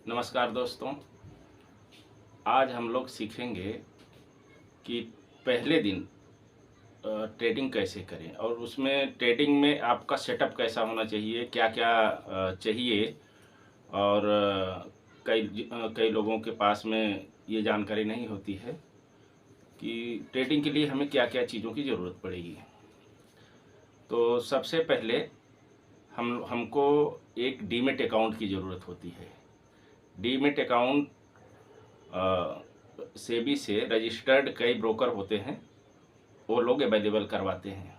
नमस्कार दोस्तों। आज हम लोग सीखेंगे कि पहले दिन ट्रेडिंग कैसे करें और उसमें ट्रेडिंग में आपका सेटअप कैसा होना चाहिए, क्या क्या चाहिए। और कई लोगों के पास में ये जानकारी नहीं होती है कि ट्रेडिंग के लिए हमें क्या क्या चीज़ों की ज़रूरत पड़ेगी। तो सबसे पहले हमको एक डीमेट अकाउंट की ज़रूरत होती है। डीमेट अकाउंट सेबी से रजिस्टर्ड कई ब्रोकर होते हैं, वो लोग अवेलेबल करवाते हैं।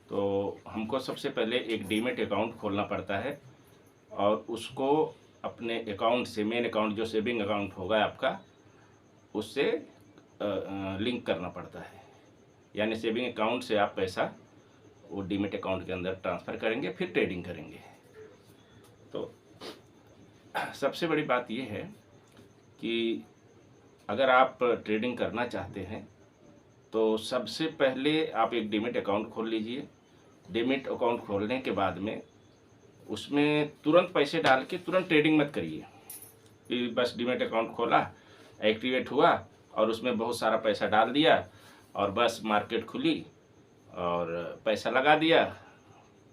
तो हमको सबसे पहले एक डीमेट अकाउंट खोलना पड़ता है और उसको अपने अकाउंट से, मेन अकाउंट जो सेविंग अकाउंट होगा आपका, उससे लिंक करना पड़ता है। यानी सेविंग अकाउंट से आप पैसा वो डीमेट अकाउंट के अंदर ट्रांसफ़र करेंगे, फिर ट्रेडिंग करेंगे। तो सबसे बड़ी बात ये है कि अगर आप ट्रेडिंग करना चाहते हैं तो सबसे पहले आप एक डीमेट अकाउंट खोल लीजिए। डीमेट अकाउंट खोलने के बाद में उसमें तुरंत पैसे डाल के तुरंत ट्रेडिंग मत करिए कि बस डीमेट अकाउंट खोला, एक्टिवेट हुआ और उसमें बहुत सारा पैसा डाल दिया और बस मार्केट खुली और पैसा लगा दिया,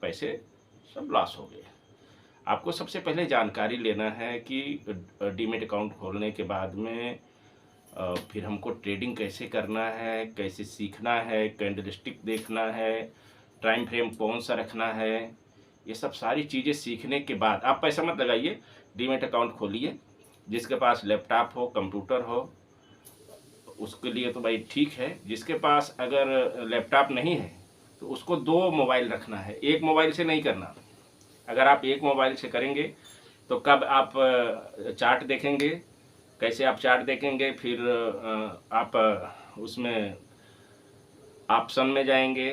पैसे सब लॉस हो गए। आपको सबसे पहले जानकारी लेना है कि डीमेट अकाउंट खोलने के बाद में फिर हमको ट्रेडिंग कैसे करना है, कैसे सीखना है, कैंडलस्टिक देखना है, टाइम फ्रेम कौन सा रखना है। ये सब सारी चीज़ें सीखने के बाद आप पैसा मत लगाइए, डीमेट अकाउंट खोलिए। जिसके पास लैपटॉप हो, कंप्यूटर हो, उसके लिए तो भाई ठीक है। जिसके पास अगर लैपटॉप नहीं है तो उसको 2 मोबाइल रखना है, एक मोबाइल से नहीं करना। अगर आप एक मोबाइल से करेंगे तो कब आप चार्ट देखेंगे, कैसे आप चार्ट देखेंगे, फिर आप उसमें ऑप्शन में जाएंगे,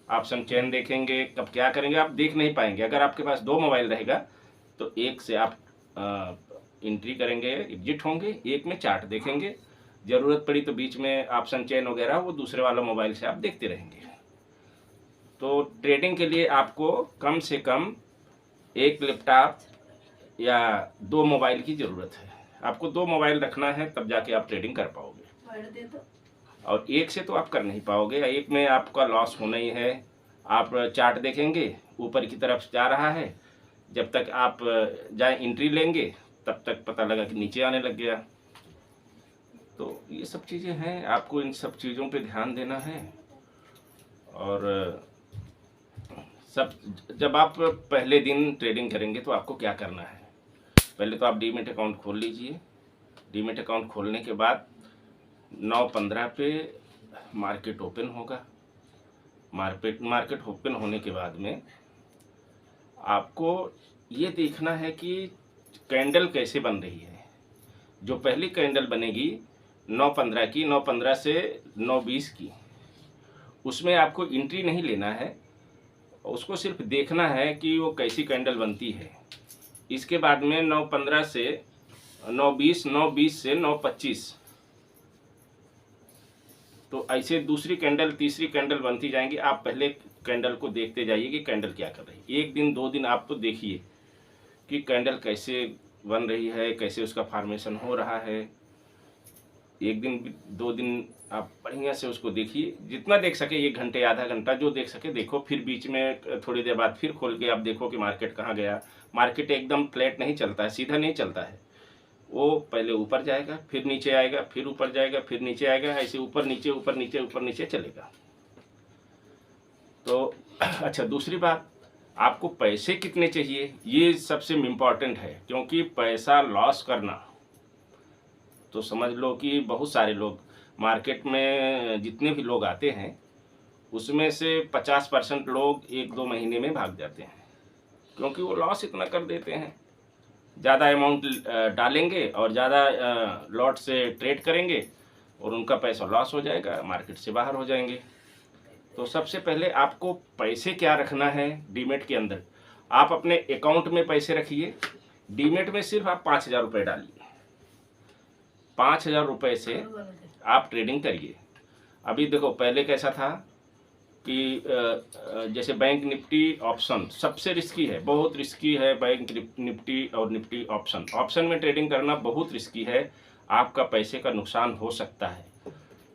ऑप्शन चेन देखेंगे, कब क्या करेंगे आप देख नहीं पाएंगे। अगर आपके पास 2 मोबाइल रहेगा तो एक से आप एंट्री करेंगे, एग्जिट होंगे, एक में चार्ट देखेंगे, ज़रूरत पड़ी तो बीच में ऑप्शन चेन वगैरह वो दूसरे वाला मोबाइल से आप देखते रहेंगे। तो ट्रेडिंग के लिए आपको कम से कम एक लैपटॉप या 2 मोबाइल की ज़रूरत है। आपको 2 मोबाइल रखना है, तब जाके आप ट्रेडिंग कर पाओगे। और एक से तो आप कर नहीं पाओगे, एक में आपका लॉस होना ही है। आप चार्ट देखेंगे, ऊपर की तरफ जा रहा है, जब तक आप जाए एंट्री लेंगे तब तक पता लगा कि नीचे आने लग गया। तो ये सब चीज़ें हैं, आपको इन सब चीज़ों पे ध्यान देना है। और सब जब आप पहले दिन ट्रेडिंग करेंगे तो आपको क्या करना है, पहले तो आप डीमेट अकाउंट खोल लीजिए। डीमेट अकाउंट खोलने के बाद 9:15 पे मार्केट ओपन होगा। मार्केट ओपन होने के बाद में आपको ये देखना है कि कैंडल कैसे बन रही है। जो पहली कैंडल बनेगी 9:15 की, 9:15 से 9:20 की, उसमें आपको एंट्री नहीं लेना है, उसको सिर्फ देखना है कि वो कैसी कैंडल बनती है। इसके बाद में 9:15 से 9:20, 9:20 से 9:25, तो ऐसे दूसरी कैंडल, तीसरी कैंडल बनती जाएंगी। आप पहले कैंडल को देखते जाइए कि कैंडल क्या कर रही है। एक दिन 2 दिन आप तो देखिए कि कैंडल कैसे बन रही है, कैसे उसका फॉर्मेशन हो रहा है। एक दिन 2 दिन आप बढ़िया से उसको देखिए, जितना देख सके, 1 घंटे, आधा घंटा, जो देख सके देखो। फिर बीच में थोड़ी देर बाद फिर खोल के आप देखो कि मार्केट कहाँ गया। मार्केट एकदम फ्लैट नहीं चलता है, सीधा नहीं चलता है। वो पहले ऊपर जाएगा, फिर नीचे आएगा, फिर ऊपर जाएगा, फिर नीचे आएगा, ऐसे ऊपर नीचे ऊपर नीचे ऊपर नीचे चलेगा। तो अच्छा, दूसरी बात, आपको पैसे कितने चाहिए, ये सबसे इम्पॉर्टेंट है। क्योंकि पैसा लॉस करना, तो समझ लो कि बहुत सारे लोग मार्केट में, जितने भी लोग आते हैं उसमें से 50% लोग 1-2 महीने में भाग जाते हैं, क्योंकि वो लॉस इतना कर देते हैं। ज़्यादा अमाउंट डालेंगे और ज़्यादा लॉट से ट्रेड करेंगे और उनका पैसा लॉस हो जाएगा, मार्केट से बाहर हो जाएंगे। तो सबसे पहले आपको पैसे क्या रखना है डीमेट के अंदर, आप अपने अकाउंट में पैसे रखिए। डीमेट में सिर्फ आप 5,000 रुपये डालिए। 5,000 रुपये से आप ट्रेडिंग करिए। अभी देखो पहले कैसा था कि जैसे बैंक निफ्टी ऑप्शन सबसे रिस्की है, बहुत रिस्की है बैंक निफ्टी और निफ्टी ऑप्शन। ऑप्शन में ट्रेडिंग करना बहुत रिस्की है, आपका पैसे का नुकसान हो सकता है,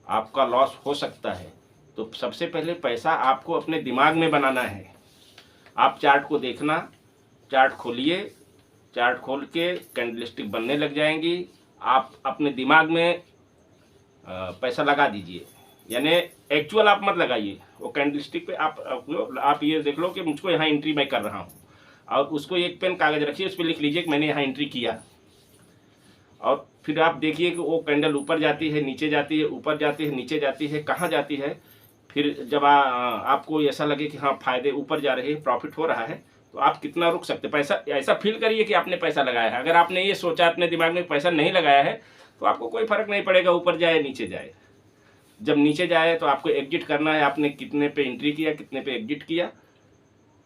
आपका लॉस हो सकता है। तो सबसे पहले पैसा आपको अपने दिमाग में बनाना है। आप चार्ट को देखना, चार्ट खोलिए, चार्ट खोल के कैंडलस्टिक बनने लग जाएंगी, आप अपने दिमाग में पैसा लगा दीजिए। यानी एक्चुअल आप मत लगाइए, वो कैंडलस्टिक पे आप ये देख लो कि मुझको यहाँ एंट्री मैं कर रहा हूँ, और उसको एक पेन कागज़ रखिए, उस पर लिख लीजिए कि मैंने यहाँ एंट्री किया। और फिर आप देखिए कि वो कैंडल ऊपर जाती है, नीचे जाती है, ऊपर जाती है, नीचे जाती है, कहाँ जाती है। फिर जब आपको ऐसा लगे कि हाँ फ़ायदे ऊपर जा रहे हैं, प्रॉफिट हो रहा है, तो आप कितना रुक सकते, पैसा ऐसा फील करिए कि आपने पैसा लगाया है। अगर आपने ये सोचा अपने दिमाग में पैसा नहीं लगाया है, तो आपको कोई फ़र्क नहीं पड़ेगा ऊपर जाए नीचे जाए। जब नीचे जाए तो आपको एग्जिट करना है, आपने कितने पे एंट्री किया, कितने पे एग्जिट किया।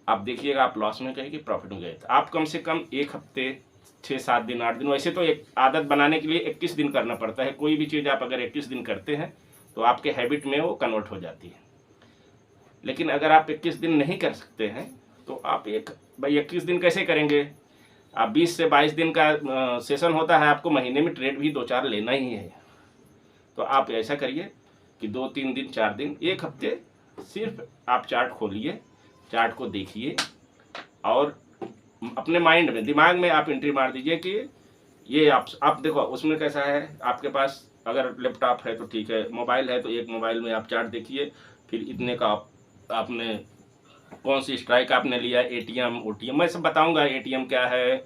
आप देखिएगा आप लॉस में गए कि प्रॉफिट में गए। तो आप कम से कम एक हफ्ते, 6-7 दिन, 8 दिन, वैसे तो एक आदत बनाने के लिए 21 दिन करना पड़ता है। कोई भी चीज़ आप अगर 21 दिन करते हैं तो आपके हैबिट में वो कन्वर्ट हो जाती है। लेकिन अगर आप 21 दिन नहीं कर सकते हैं तो आप भाई 21 दिन कैसे करेंगे। आप 20 से 22 दिन का सेशन होता है, आपको महीने में ट्रेड भी 2-4 लेना ही है। तो आप ऐसा करिए कि 2-3 दिन, 4 दिन, एक हफ्ते सिर्फ आप चार्ट खोलिए, चार्ट को देखिए और अपने माइंड में, दिमाग में आप एंट्री मार दीजिए कि ये आप देखो उसमें कैसा है। आपके पास अगर लैपटॉप है तो ठीक है, मोबाइल है तो एक मोबाइल में आप चार्ट देखिए, फिर इतने का आपने कौन सी स्ट्राइक आपने लिया, एटीएम, ओटीएम, मैं सब बताऊंगा। एटीएम क्या है,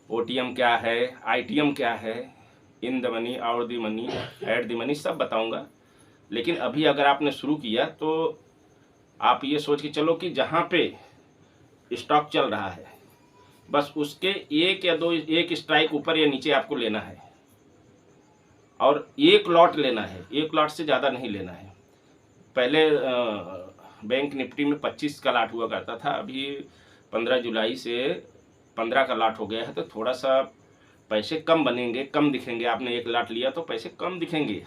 ओटीएम क्या है, आईटीएम क्या है, in the money, out the money, at the money, सब बताऊंगा। लेकिन अभी अगर आपने शुरू किया तो आप ये सोच के चलो कि जहाँ पे स्टॉक चल रहा है बस उसके एक स्ट्राइक ऊपर या नीचे आपको लेना है, और एक लॉट लेना है, एक लॉट से ज़्यादा नहीं लेना है। पहले बैंक निफ्टी में 25 का लॉट हुआ करता था, अभी 15 जुलाई से 15 का लॉट हो गया है। तो थोड़ा सा पैसे कम बनेंगे, कम दिखेंगे। आपने एक लॉट लिया तो पैसे कम दिखेंगे।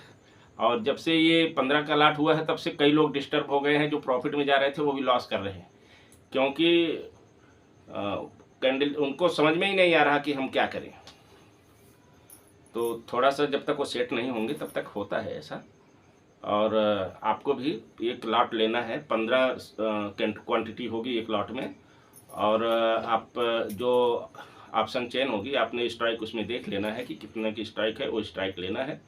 और जब से ये 15 का लॉट हुआ है तब से कई लोग डिस्टर्ब हो गए हैं, जो प्रॉफिट में जा रहे थे वो भी लॉस कर रहे हैं, क्योंकि कैंडल उनको समझ में ही नहीं आ रहा कि हम क्या करें। तो थोड़ा सा जब तक वो सेट नहीं होंगे तब तक होता है ऐसा। और आपको भी एक लॉट लेना है, 15 क्वांटिटी होगी एक लॉट में। और आप जो ऑप्शन चेन होगी, आपने स्ट्राइक उसमें देख लेना है कि कितने की स्ट्राइक है, वो स्ट्राइक लेना है।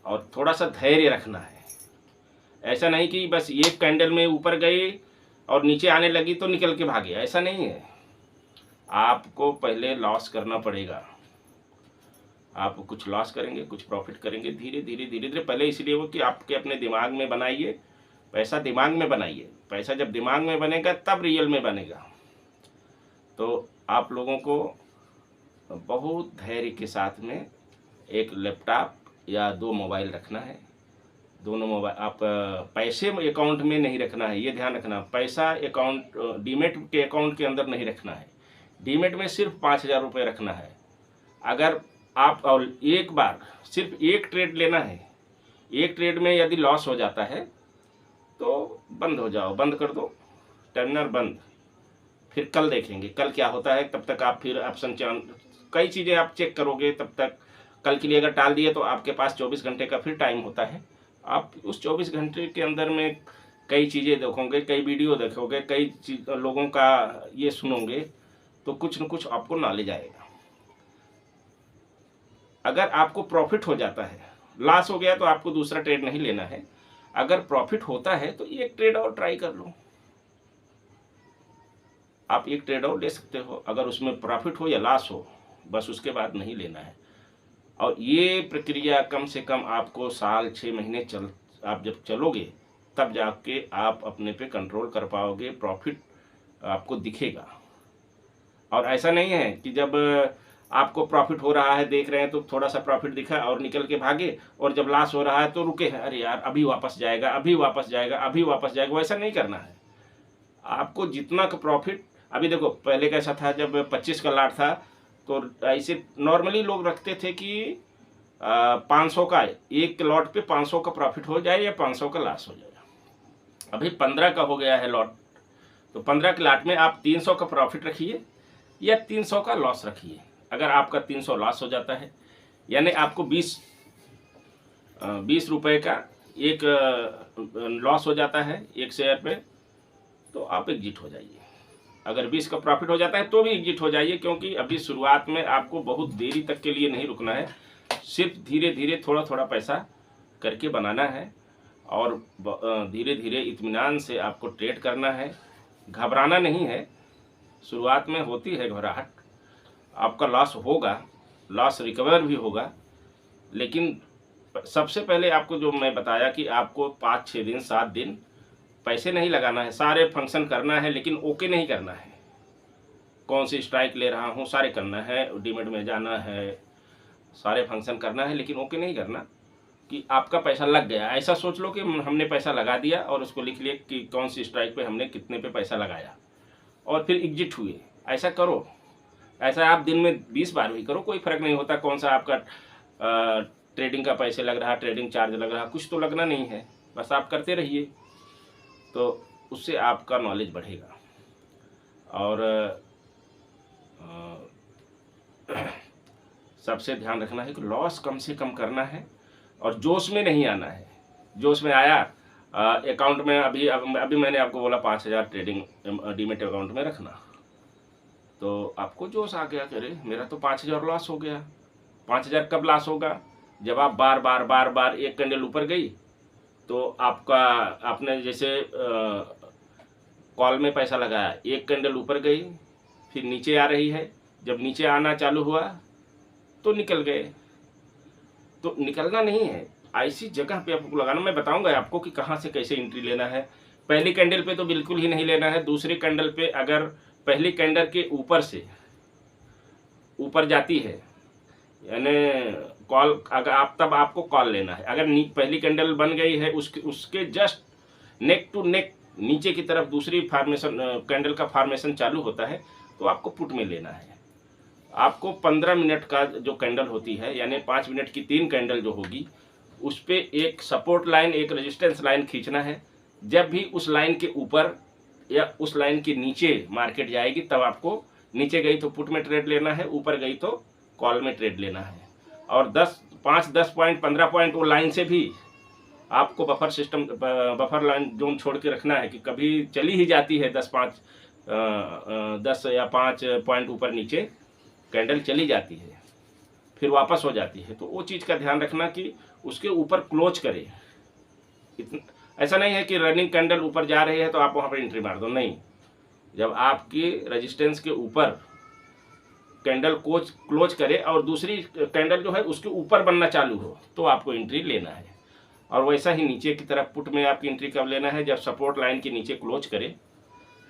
और थोड़ा सा धैर्य रखना है। ऐसा नहीं कि बस एक कैंडल में ऊपर गई और नीचे आने लगी तो निकल के भागे, ऐसा नहीं है। आपको पहले लॉस करना पड़ेगा। आप कुछ लॉस करेंगे, कुछ प्रॉफिट करेंगे, धीरे धीरे धीरे धीरे। पहले इसलिए वो कि आपके अपने दिमाग में बनाइए, पैसा दिमाग में बनाइए। पैसा जब दिमाग में बनेगा तब रियल में बनेगा। तो आप लोगों को बहुत धैर्य के साथ में एक लैपटॉप या 2 मोबाइल रखना है। दोनों मोबाइल आप पैसे अकाउंट में नहीं रखना है, ये ध्यान रखना। पैसा अकाउंट डीमेट के अकाउंट के अंदर नहीं रखना है। डीमेट में सिर्फ 5,000 रुपये रखना है। अगर आप और एक बार सिर्फ एक ट्रेड लेना है, एक ट्रेड में यदि लॉस हो जाता है तो बंद हो जाओ, बंद कर दो, टर्मिनल बंद। फिर कल देखेंगे कल क्या होता है। तब तक आप फिर ऑप्शन कई चीज़ें आप चेक करोगे। तब तक कल के लिए अगर टाल दिए तो आपके पास 24 घंटे का फिर टाइम होता है। आप उस 24 घंटे के अंदर में कई चीज़ें देखोगे, कई वीडियो देखोगे, कई लोगों का ये सुनोगे, तो कुछ न कुछ आपको नॉलेज आएगा। अगर आपको प्रॉफिट हो जाता है, लॉस हो गया तो आपको दूसरा ट्रेड नहीं लेना है। अगर प्रॉफिट होता है तो एक ट्रेड और ट्राई कर लो। आप एक ट्रेड और ले सकते हो, अगर उसमें प्रॉफिट हो या लॉस हो, बस उसके बाद नहीं लेना है। और ये प्रक्रिया कम से कम आपको साल 6 महीने आप जब चलोगे तब जाके आप अपने पे कंट्रोल कर पाओगे, प्रॉफिट आपको दिखेगा। और ऐसा नहीं है कि जब आपको प्रॉफिट हो रहा है, देख रहे हैं तो थोड़ा सा प्रॉफिट दिखा और निकल के भागे, और जब लॉस हो रहा है तो रुके हैं, अरे यार अभी वापस जाएगा, अभी वापस जाएगा, अभी वापस जाएगा। वैसा नहीं करना है। आपको जितना का प्रॉफिट, अभी देखो पहले कैसा था, जब 25 का लॉट था तो ऐसे नॉर्मली लोग रखते थे कि 500 का एक लॉट पे 500 का प्रॉफिट हो जाए या 500 का लॉस हो जाए। अभी 15 का हो गया है लॉट, तो 15 के लॉट में आप 300 का प्रॉफिट रखिए या 300 का लॉस रखिए। अगर आपका 300 लॉस हो जाता है, यानी आपको 20 रुपये का एक लॉस हो जाता है एक शेयर पे, तो आप एग्जिट हो जाइए। अगर 20 का प्रॉफिट हो जाता है तो भी एग्जिट हो जाइए, क्योंकि अभी शुरुआत में आपको बहुत देरी तक के लिए नहीं रुकना है, सिर्फ धीरे धीरे थोड़ा थोड़ा पैसा करके बनाना है और धीरे धीरे इत्मीनान से आपको ट्रेड करना है। घबराना नहीं है, शुरुआत में होती है घबराहट, आपका लॉस होगा, लॉस रिकवर भी होगा, लेकिन सबसे पहले आपको जो मैं बताया कि आपको 5-6 दिन 7 दिन पैसे नहीं लगाना है, सारे फंक्शन करना है, लेकिन ओके नहीं करना है। कौन सी स्ट्राइक ले रहा हूँ सारे करना है, डीमेट में जाना है, सारे फंक्शन करना है, लेकिन ओके नहीं करना कि आपका पैसा लग गया। ऐसा सोच लो कि हमने पैसा लगा दिया और उसको लिख लिया कि कौन सी स्ट्राइक पे हमने कितने पे पैसा लगाया और फिर एग्जिट हुए। ऐसा करो, ऐसा आप दिन में 20 बार भी करो, कोई फ़र्क नहीं होता कौन सा आपका ट्रेडिंग का पैसे लग रहा, ट्रेडिंग चार्ज लग रहा, कुछ तो लगना नहीं है, बस आप करते रहिए, तो उससे आपका नॉलेज बढ़ेगा। और सबसे ध्यान रखना है कि लॉस कम से कम करना है और जोश में नहीं आना है। जोश में आया अकाउंट में, अभी मैंने आपको बोला 5000 ट्रेडिंग डीमेट अकाउंट में रखना, तो आपको जोश आ गया कि अरे मेरा तो 5000 लॉस हो गया। 5000 कब लॉस होगा? जब आप बार बार एक कैंडल ऊपर गई तो आपने जैसे कॉल में पैसा लगाया, एक कैंडल ऊपर गई, फिर नीचे आ रही है, जब नीचे आना चालू हुआ तो निकल गए। तो निकलना नहीं है, ऐसी जगह पे आपको लगाना। मैं बताऊंगा आपको कि कहाँ से कैसे एंट्री लेना है। पहली कैंडल पे तो बिल्कुल ही नहीं लेना है। दूसरी कैंडल पे अगर पहली कैंडल के ऊपर से ऊपर जाती है, यानी कॉल, अगर तब आपको कॉल लेना है। अगर पहली कैंडल बन गई है, उसके जस्ट नेक टू नेक नीचे की तरफ दूसरी फार्मेशन कैंडल का फार्मेशन चालू होता है, तो आपको पुट में लेना है। आपको 15 मिनट का जो कैंडल होती है, यानी 5 मिनट की 3 कैंडल जो होगी, उस पर एक सपोर्ट लाइन एक रेजिस्टेंस लाइन खींचना है। जब भी उस लाइन के ऊपर या उस लाइन के नीचे मार्केट जाएगी, तब आपको नीचे गई तो पुट में ट्रेड लेना है, ऊपर गई तो कॉल में ट्रेड लेना है। और 5-10 पॉइंट 15 पॉइंट वो लाइन से भी आपको बफर लाइन जोन छोड़ के रखना है कि कभी चली ही जाती है 10 या 5 पॉइंट ऊपर नीचे कैंडल चली जाती है, फिर वापस हो जाती है, तो वो चीज़ का ध्यान रखना कि उसके ऊपर क्लोज करे। ऐसा नहीं है कि रनिंग कैंडल ऊपर जा रही है तो आप वहाँ पर एंट्री मार दो, नहीं। जब आपकी रेजिस्टेंस के ऊपर कैंडल क्लोज करे और दूसरी कैंडल जो है उसके ऊपर बनना चालू हो, तो आपको एंट्री लेना है। और वैसा ही नीचे की तरफ पुट में आपकी एंट्री कब लेना है? जब सपोर्ट लाइन के नीचे क्लोज करे।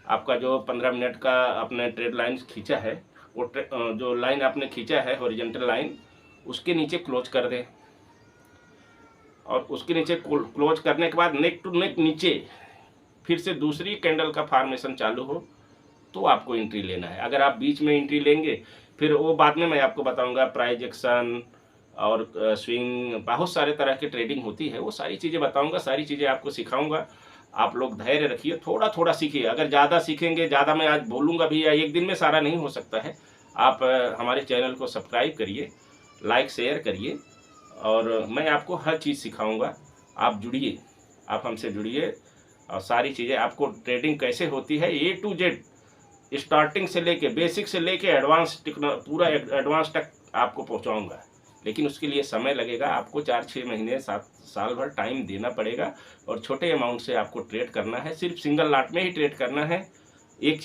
आपका जो 15 मिनट का आपने ट्रेड लाइन खींचा है, वो जो लाइन आपने खींचा है हॉरिजॉन्टल लाइन, उसके नीचे क्लोज कर दे। और उसके नीचे क्लोज करने के बाद नेक टू नेक नीचे फिर से दूसरी कैंडल का फॉर्मेशन चालू हो, तो आपको एंट्री लेना है। अगर आप बीच में एंट्री लेंगे, फिर वो बाद में मैं आपको बताऊंगा, प्राइस एक्शन और स्विंग, बहुत सारे तरह की ट्रेडिंग होती है, वो सारी चीज़ें बताऊंगा, सारी चीज़ें आपको सिखाऊंगा। आप लोग धैर्य रखिए, थोड़ा थोड़ा सीखिए। अगर ज़्यादा सीखेंगे, ज़्यादा मैं आज बोलूँगा भी या एक दिन में सारा नहीं हो सकता है। आप हमारे चैनल को सब्सक्राइब करिए, लाइक शेयर करिए, और मैं आपको हर चीज़ सिखाऊँगा। आप जुड़िए, आप हमसे जुड़िए, और सारी चीज़ें आपको ट्रेडिंग कैसे होती है A to Z, स्टार्टिंग से लेके बेसिक से लेके एडवांस पूरा एडवांस तक आपको पहुंचाऊंगा। लेकिन उसके लिए समय लगेगा, आपको 4-6 महीने 7 साल भर टाइम देना पड़ेगा, और छोटे अमाउंट से आपको ट्रेड करना है, सिर्फ सिंगल लॉट में ही ट्रेड करना है। एक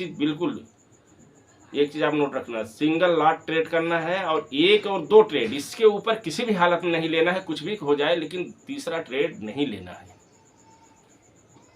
चीज़ आप नोट रखना, सिंगल लॉट ट्रेड करना है, और 1 और 2 ट्रेड, इसके ऊपर किसी भी हालत में नहीं लेना है। कुछ भी हो जाए, लेकिन तीसरा ट्रेड नहीं लेना है।